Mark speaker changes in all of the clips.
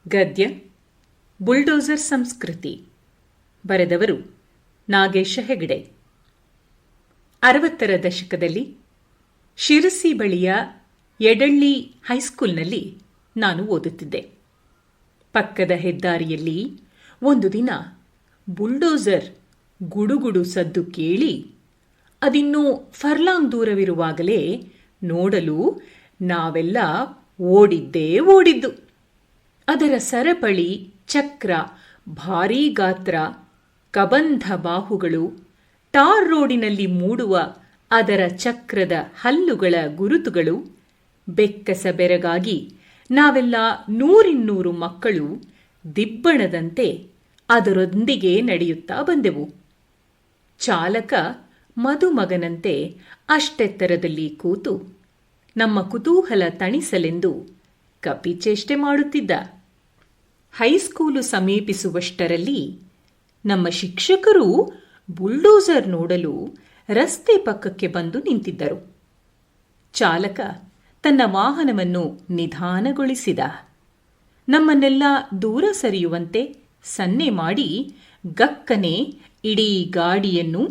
Speaker 1: ಗದ್ಯ ಬುಲ್ಡೋಸರ್ ಸಂಸ್ಕೃತಿ. ಬರೆದವರು ನಾಗೇಶ ಹೆಗಡೆ. 60ರ ದಶಕದಲ್ಲಿ ಶಿರಸಿ ಬಳಿಯ ಯಡಳ್ಳಿ ಹೈಸ್ಕೂಲ್ನಲ್ಲಿ ನಾನು ಓದುತ್ತಿದ್ದೆ. ಪಕ್ಕದ ಹೆದ್ದಾರಿಯಲ್ಲಿ ಒಂದು ದಿನ ಬುಲ್ಡೋಸರ್ ಗುಡುಗುಡು ಸದ್ದು ಕೇಳಿ ಅದಿನ್ನೂ ಫರ್ಲಾಂಗ್ ದೂರವಿರುವಾಗಲೇ ನೋಡಲು ನಾವೆಲ್ಲ ಓಡಿದ್ದು. ಅದರ ಸರಪಳಿ, ಚಕ್ರ, ಭಾರೀ ಗಾತ್ರ, ಕಬಂಧ ಬಾಹುಗಳು, ಟಾರ್ ರೋಡಿನಲ್ಲಿ ಮೂಡುವ ಅದರ ಚಕ್ರದ ಹಲ್ಲುಗಳ ಗುರುತುಗಳು, ಬೆಕ್ಕಸ ಬೆರಗಾಗಿ ನಾವೆಲ್ಲ 100 ಮಕ್ಕಳು ದಿಬ್ಬಣದಂತೆ ಅದರೊಂದಿಗೆ ನಡೆಯುತ್ತಾ ಬಂದೆವು. ಚಾಲಕ ಮದುಮಗನಂತೆ ಅಷ್ಟೆತ್ತರದಲ್ಲಿ ಕೂತು ನಮ್ಮ ಕುತೂಹಲ ತಣಿಸಲೆಂದು ಕಪಿಚೇಷ್ಟೆ ಮಾಡುತ್ತಿದ್ದ. ಹೈಸ್ಕೂಲು ಸಮೀಪಿಸುವಷ್ಟರಲ್ಲಿ ನಮ್ಮ ಶಿಕ್ಷಕರು ಬುಲ್ಡೋಸರ್ ನೋಡಲು ರಸ್ತೆ ಪಕ್ಕಕ್ಕೆ ಬಂದು ನಿಂತಿದ್ದರು. ಚಾಲಕ ತನ್ನ ವಾಹನವನ್ನು ನಿಧಾನಗೊಳಿಸಿದ. ನಮ್ಮನ್ನೆಲ್ಲ ದೂರ ಸರಿಯುವಂತೆ ಸನ್ನೆ ಮಾಡಿ ಗಕ್ಕನೆ ಇಡೀ ಗಾಡಿಯನ್ನು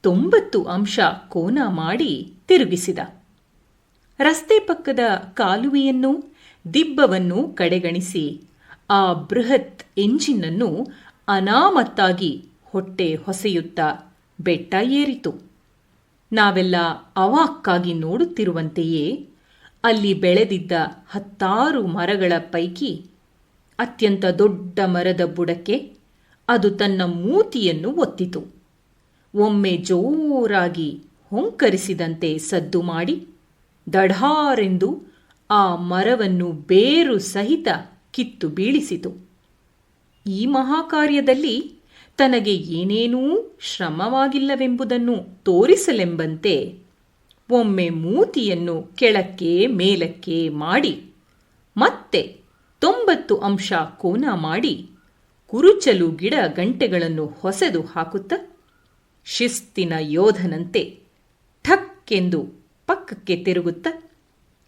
Speaker 1: 90 ಅಂಶ ಕೋನ ಮಾಡಿ ತಿರುಗಿಸಿದ. ರಸ್ತೆ ಪಕ್ಕದ ಕಾಲುವೆಯನ್ನು, ದಿಬ್ಬವನ್ನು ಕಡೆಗಣಿಸಿ ಆ ಬೃಹತ್ ಎಂಜಿನನ್ನು ಅನಾಮತ್ತಾಗಿ ಹೊಟ್ಟೆ ಹೊಸೆಯುತ್ತಾ ಬೆಟ್ಟ ಏರಿತು. ನಾವೆಲ್ಲ ಅವಾಕ್ಕಾಗಿ ನೋಡುತ್ತಿರುವಂತೆಯೇ ಅಲ್ಲಿ ಬೆಳೆದಿದ್ದ 10 ಮರಗಳ ಪೈಕಿ ಅತ್ಯಂತ ದೊಡ್ಡ ಮರದ ಬುಡಕ್ಕೆ ಅದು ತನ್ನ ಮೂತಿಯನ್ನು ಒತ್ತಿತು. ಒಮ್ಮೆ ಜೋರಾಗಿ ಹೊಂಕರಿಸಿದಂತೆ ಸದ್ದು ಮಾಡಿ ದಢಾರೆಂದು ಆ ಮರವನ್ನು ಬೇರು ಸಹಿತ ಕಿತ್ತು ಬೀಳಿಸಿತು. ಈ ಮಹಾಕಾರ್ಯದಲ್ಲಿ ತನಗೆ ಏನೇನೂ ಶ್ರಮವಾಗಿಲ್ಲವೆಂಬುದನ್ನು ತೋರಿಸಲೆಂಬಂತೆ ಒಮ್ಮೆ ಮೂತಿಯನ್ನು ಕೆಳಕ್ಕೆ ಮೇಲಕ್ಕೆ ಮಾಡಿ ಮತ್ತೆ 90 ಅಂಶ ಕೋನ ಮಾಡಿ ಕುರುಚಲು ಗಿಡ ಗಂಟೆಗಳನ್ನು ಹೊಸೆದು ಹಾಕುತ್ತಾ ಶಿಸ್ತಿನ ಯೋಧನಂತೆ ಠಕ್ಕೆಂದು ಪಕ್ಕಕ್ಕೆ ತಿರುಗುತ್ತಾ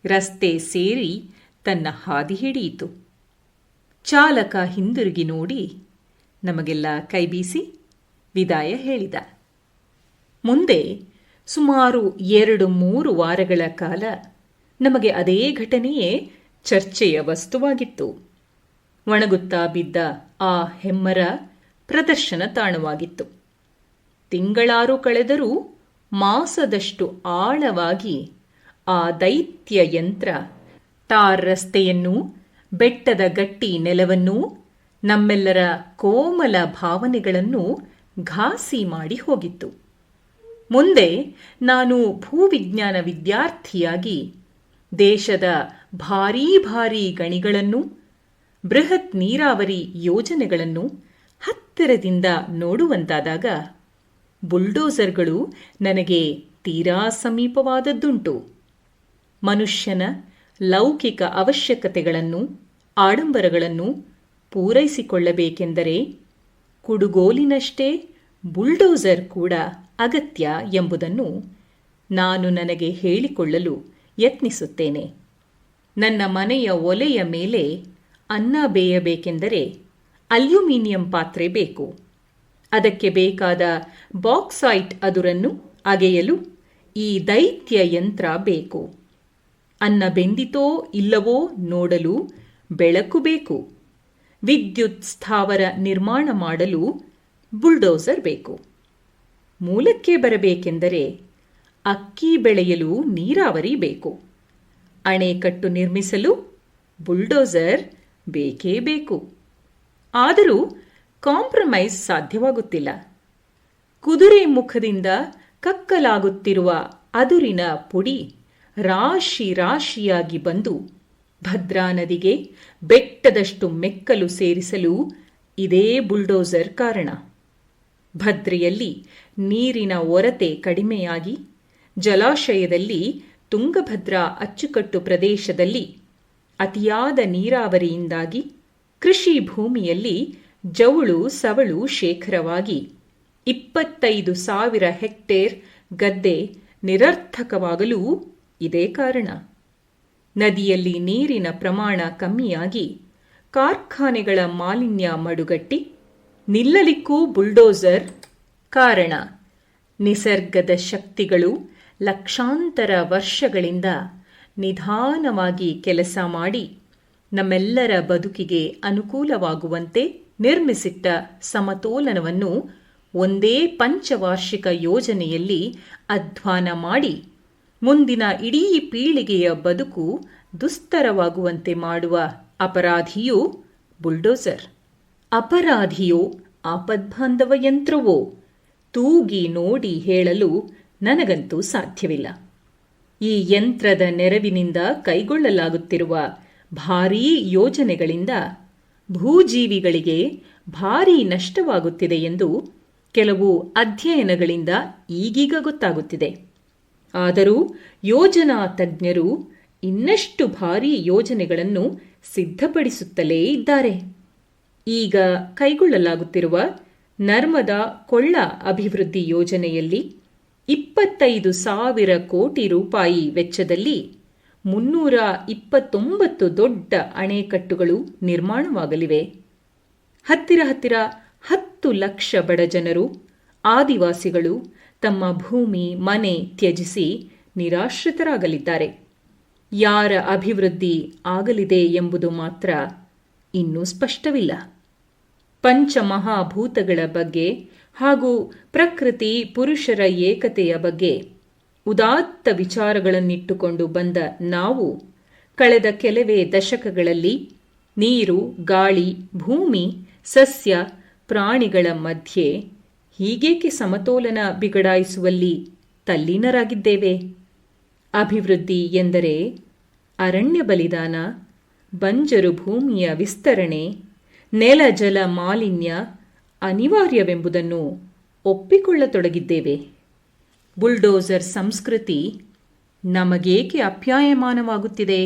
Speaker 1: ರಸ್ತೆ ಸೇರಿ ತನ್ನ ಹಾದಿ ಹಿಡಿಯಿತು. ಚಾಲಕ ಹಿಂದಿರುಗಿ ನೋಡಿ ನಮಗೆಲ್ಲ ಕೈಬೀಸಿ ವಿದಾಯ ಹೇಳಿದ. ಮುಂದೆ ಸುಮಾರು 2-3 ವಾರಗಳ ಕಾಲ ನಮಗೆ ಅದೇ ಘಟನೆಯೇ ಚರ್ಚೆಯ ವಸ್ತುವಾಗಿತ್ತು. ಒಣಗುತ್ತಾ ಬಿದ್ದ ಆ ಹೆಮ್ಮರ ಪ್ರದರ್ಶನ ತಾಣವಾಗಿತ್ತು. ತಿಂಗಳಾರು ಕಳೆದರೂ ಮಾಸದಷ್ಟು ಆಳವಾಗಿ ಆ ದೈತ್ಯ ಯಂತ್ರ ಟಾರ್ ರಸ್ತೆಯನ್ನೂ, ಬೆಟ್ಟದ ಗಟ್ಟಿ ನೆಲವನ್ನೂ, ನಮ್ಮೆಲ್ಲರ ಕೋಮಲ ಭಾವನೆಗಳನ್ನು ಘಾಸಿ ಮಾಡಿ ಹೋಗಿತ್ತು. ಮುಂದೆ ನಾನು ಭೂವಿಜ್ಞಾನ ವಿದ್ಯಾರ್ಥಿಯಾಗಿ ದೇಶದ ಭಾರೀ ಭಾರೀ ಗಣಿಗಳನ್ನು, ಬೃಹತ್ ನೀರಾವರಿ ಯೋಜನೆಗಳನ್ನು ಹತ್ತಿರದಿಂದ ನೋಡುವಂತಾದಾಗ ಬುಲ್ಡೋಸರ್ಗಳು ನನಗೆ ತೀರಾ ಸಮೀಪವಾದದ್ದುಂಟು. ಮನುಷ್ಯನ ಲೌಕಿಕ ಅವಶ್ಯಕತೆಗಳನ್ನು, ಆಡಂಬರಗಳನ್ನು ಪೂರೈಸಿಕೊಳ್ಳಬೇಕೆಂದರೆ ಕುಡುಗೋಲಿನಷ್ಟೇ ಬುಲ್ಡೋಸರ್ ಕೂಡ ಅಗತ್ಯ ಎಂಬುದನ್ನು ನಾನು ನನಗೆ ಹೇಳಿಕೊಳ್ಳಲು ಯತ್ನಿಸುತ್ತೇನೆ. ನನ್ನ ಮನೆಯ ಒಲೆಯ ಮೇಲೆ ಅನ್ನ ಬೇಯಬೇಕೆಂದರೆ ಅಲ್ಯೂಮಿನಿಯಂ ಪಾತ್ರೆ ಬೇಕು. ಅದಕ್ಕೆ ಬೇಕಾದ ಬಾಕ್ಸೈಟ್ ಅದುರನ್ನು ಅಗೆಯಲು ಈ ದೈತ್ಯ ಯಂತ್ರ ಬೇಕು. ಅನ್ನ ಬೆಂದಿತೋ ಇಲ್ಲವೋ ನೋಡಲು ಬೆಳಕು ಬೇಕು. ವಿದ್ಯುತ್ ಸ್ಥಾವರ ನಿರ್ಮಾಣ ಮಾಡಲು ಬುಲ್ಡೋಸರ್ ಬೇಕು. ಮೂಲಕ್ಕೆ ಬರಬೇಕೆಂದರೆ ಅಕ್ಕಿ ಬೆಳೆಯಲು ನೀರಾವರಿ ಬೇಕು. ಅಣೆಕಟ್ಟು ನಿರ್ಮಿಸಲು ಬುಲ್ಡೋಸರ್ ಬೇಕೇ ಬೇಕು. ಆದರೂ ಕಾಂಪ್ರಮೈಸ್ ಸಾಧ್ಯವಾಗುತ್ತಿಲ್ಲ. ಕುದುರೆ ಮುಖದಿಂದ ಕಕ್ಕಲಾಗುತ್ತಿರುವ ಅದುರಿನ ಪುಡಿ ರಾಶಿ ರಾಶಿಯಾಗಿ ಬಂದು ಭದ್ರಾ ನದಿಗೆ ಬೆಟ್ಟದಷ್ಟು ಮೆಕ್ಕಲು ಸೇರಿಸಲು ಇದೇ ಬುಲ್ಡೋಸರ್ ಕಾರಣ. ಭದ್ರೆಯಲ್ಲಿ ನೀರಿನ ಒರತೆ ಕಡಿಮೆಯಾಗಿ ಜಲಾಶಯದಲ್ಲಿ ತುಂಗಭದ್ರಾ ಅಚ್ಚುಕಟ್ಟು ಪ್ರದೇಶದಲ್ಲಿ ಅತಿಯಾದ ನೀರಾವರಿಯಿಂದಾಗಿ ಕೃಷಿ ಭೂಮಿಯಲ್ಲಿ ಜವುಳು ಸವಳು ಶೇಖರವಾಗಿ 25,000 ಹೆಕ್ಟೇರ್ ಗದ್ದೆ ನಿರರ್ಥಕವಾಗಲೂ ಇದೇ ಕಾರಣ. ನದಿಯಲ್ಲಿ ನೀರಿನ ಪ್ರಮಾಣ ಕಮ್ಮಿಯಾಗಿ ಕಾರ್ಖಾನೆಗಳ ಮಾಲಿನ್ಯ ಮಡುಗಟ್ಟಿ ನಿಲ್ಲಲಿಕ್ಕೂ ಬುಲ್ಡೋಸರ್ ಕಾರಣ. ನಿಸರ್ಗದ ಶಕ್ತಿಗಳು ಲಕ್ಷಾಂತರ ವರ್ಷಗಳಿಂದ ನಿಧಾನವಾಗಿ ಕೆಲಸ ಮಾಡಿ ನಮ್ಮೆಲ್ಲರ ಬದುಕಿಗೆ ಅನುಕೂಲವಾಗುವಂತೆ ನಿರ್ಮಿಸಿಟ್ಟ ಸಮತೋಲನವನ್ನು ಒಂದೇ ಪಂಚವಾರ್ಷಿಕ ಯೋಜನೆಯಲ್ಲಿ ಅಧ್ವಾನ ಮಾಡಿ ಮುಂದಿನ ಇಡೀ ಪೀಳಿಗೆಯ ಬದುಕು ದುಸ್ತರವಾಗುವಂತೆ ಮಾಡುವ ಅಪರಾಧಿಯೂ ಬುಲ್ಡೋಸರ್. ಅಪರಾಧಿಯೋ ಆಪದ್ಬಾಂಧವ ಯಂತ್ರವೋ ತೂಗಿ ನೋಡಿ ಹೇಳಲು ನನಗಂತೂ ಸಾಧ್ಯವಿಲ್ಲ. ಈ ಯಂತ್ರದ ನೆರವಿನಿಂದ ಕೈಗೊಳ್ಳಲಾಗುತ್ತಿರುವ ಭಾರೀ ಯೋಜನೆಗಳಿಂದ ಭೂಜೀವಿಗಳಿಗೆ ಭಾರೀ ನಷ್ಟವಾಗುತ್ತಿದೆ ಎಂದು ಕೆಲವು ಅಧ್ಯಯನಗಳಿಂದ ಈಗೀಗ ಗೊತ್ತಾಗುತ್ತಿದೆ. ಆದರೂ ಯೋಜನಾ ತಜ್ಞರು ಇನ್ನಷ್ಟು ಭಾರೀ ಯೋಜನೆಗಳನ್ನು ಸಿದ್ಧಪಡಿಸುತ್ತಲೇ ಇದ್ದಾರೆ. ಈಗ ಕೈಗೊಳ್ಳಲಾಗುತ್ತಿರುವ ನರ್ಮದಾ ಕೊಳ್ಳ ಅಭಿವೃದ್ಧಿ ಯೋಜನೆಯಲ್ಲಿ 25,000 ಕೋಟಿ ರೂಪಾಯಿ ವೆಚ್ಚದಲ್ಲಿ 329 ದೊಡ್ಡ ಅಣೆಕಟ್ಟುಗಳು ನಿರ್ಮಾಣವಾಗಲಿವೆ. ಹತ್ತಿರ 10 ಲಕ್ಷ ಬಡಜನರು, ಆದಿವಾಸಿಗಳು ತಮ್ಮ ಭೂಮಿ ಮನೆ ತ್ಯಜಿಸಿ ನಿರಾಶ್ರಿತರಾಗಲಿದ್ದಾರೆ. ಯಾರ ಅಭಿವೃದ್ಧಿ ಆಗಲಿದೆ ಎಂಬುದು ಮಾತ್ರ ಇನ್ನೂ ಸ್ಪಷ್ಟವಿಲ್ಲ. ಪಂಚಮಹಾಭೂತಗಳ ಬಗ್ಗೆ ಹಾಗೂ ಪ್ರಕೃತಿ ಪುರುಷರ ಏಕತೆಯ ಬಗ್ಗೆ ಉದಾತ್ತ ವಿಚಾರಗಳನ್ನಿಟ್ಟುಕೊಂಡು ಬಂದ ನಾವು ಕಳೆದ ಕೆಲವೇ ದಶಕಗಳಲ್ಲಿ ನೀರು, ಗಾಳಿ, ಭೂಮಿ, ಸಸ್ಯ, ಪ್ರಾಣಿಗಳ ಮಧ್ಯೆ ಹೀಗೇಕೆ ಸಮತೋಲನ ಬಿಗಡಾಯಿಸುವಲ್ಲಿ ತಲ್ಲೀನರಾಗಿದ್ದೇವೆ? ಅಭಿವೃದ್ಧಿ ಎಂದರೆ ಅರಣ್ಯ ಬಲಿದಾನ, ಬಂಜರು ಭೂಮಿಯ ವಿಸ್ತರಣೆ, ನೆಲ ಜಲ ಮಾಲಿನ್ಯ ಅನಿವಾರ್ಯವೆಂಬುದನ್ನು ಒಪ್ಪಿಕೊಳ್ಳತೊಡಗಿದ್ದೇವೆ. ಬುಲ್ಡೋಸರ್ ಸಂಸ್ಕೃತಿ ನಮಗೇಕೆ ಅಪ್ಯಾಯಮಾನವಾಗುತ್ತಿದೆ?